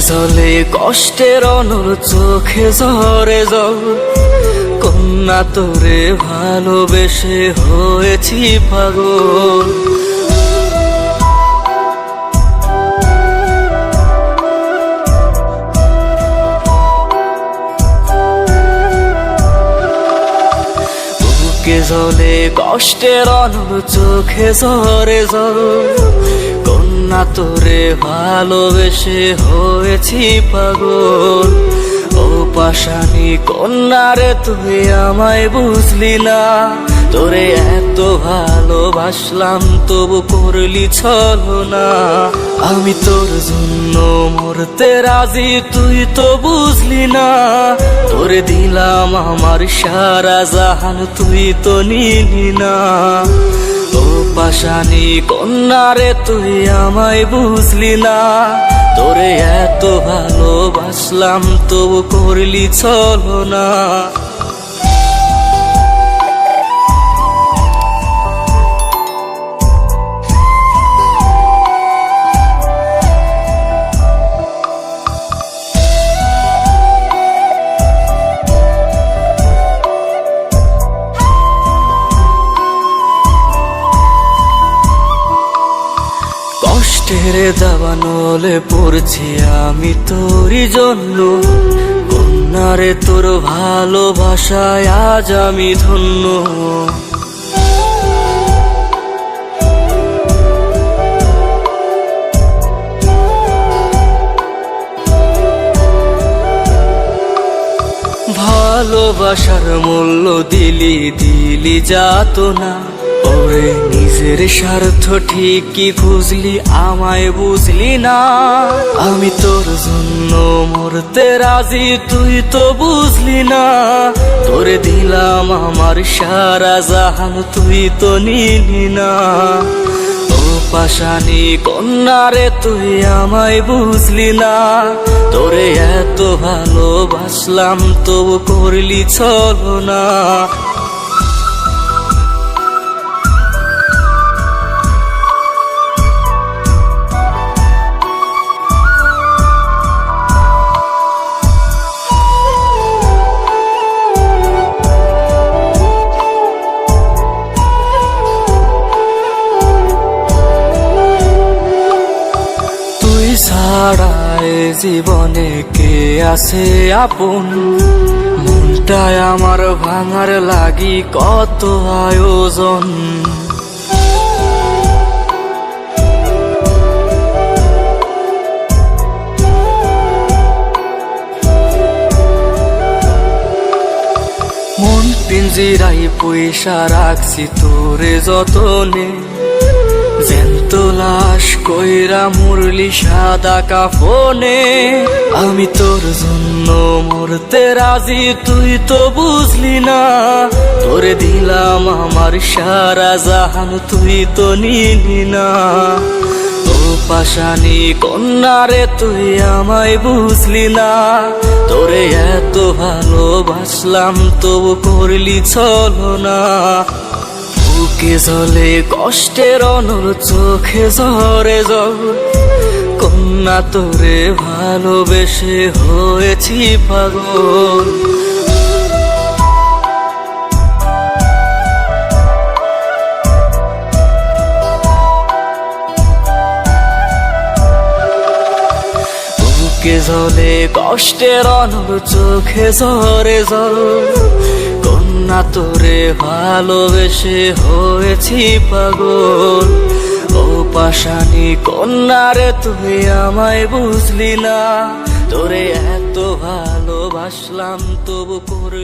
জলে কষ্টের অনল চোখে ঝরে জল, কন্যা তোরে ভালোবেসে হয়েছি পাগল। বুকে জলে কষ্টের অনল চোখে ঝরে জল, কন্যা তোরে ভালোবেসে হয়েছি পাগল। ও পাশানি কন্যা রে তুই আমায় বুঝলি না, তোরে এত ভালোবাসলাম তবু করলি ছলনা। আমি তোর জন্য মরতে রাজি তুই তো বুঝলি না, তোরে দিলাম আমার সারা জাহান তুই তো নিলি না। ও পাশানি কন্যা রে তুই আমায় বুঝলি না, তোরে এত ভালোবাসলাম তবু করলি ছলনা। কষ্টের দাবানলে পড়ছি আমি তোরই জন্য, কন্যারে তোর ভালোবাসায় আজ আমি ধন্য। ভালোবাসার মূল্য দিলি দিলি যাতনা, ওরে নিজের স্বার্থ ঠিকই খুঁজলি আমায় বুঝলি না। আমি তোর জন্য মরতে রাজি তুই তো বুঝলি না, তোরে দিলাম আমার সারা জাহান তুই তো নিলি না। ও পাশানি কন্যা রে তুই আমায় বুঝলি না, তোরে এত ভালোবাসলাম তবু করলি ছলনা। ছাড়ায় জীবনে কে আছে আপন, মনটায় আমার ভাঙার লাগি কত আয়োজন। মন পিঞ্জিরাই পয়সা রাখছি তোরে যতনে, জ্যান্ত লাশ কইরা মুরলি সাদা কাফনে। আমি তোর জন্য মরতে রাজি তুই তো বুঝলি না, তোরে দিলাম আমার সারা জাহান তুই তো নিলি না। ও পাশানি কন্যা রে তুই আমায় বুঝলি না, তোরে এত ভালোবাসলাম তবু করলি ছলনা। বুকে জলে কষ্টের অনল চোখে ঝরে জল, কন্যা তোরে ভালোবেসে হয়েছি পাগল। বুকে জলে কষ্টের অনল চোখে ঝরে জল, কন্যা তোরে ভালোবেসে হয়েছি পাগল। ও পাশানি কন্যা রে তুই আমায় বুঝলি না, তোরে এত ভালোবাসলাম তবু করলি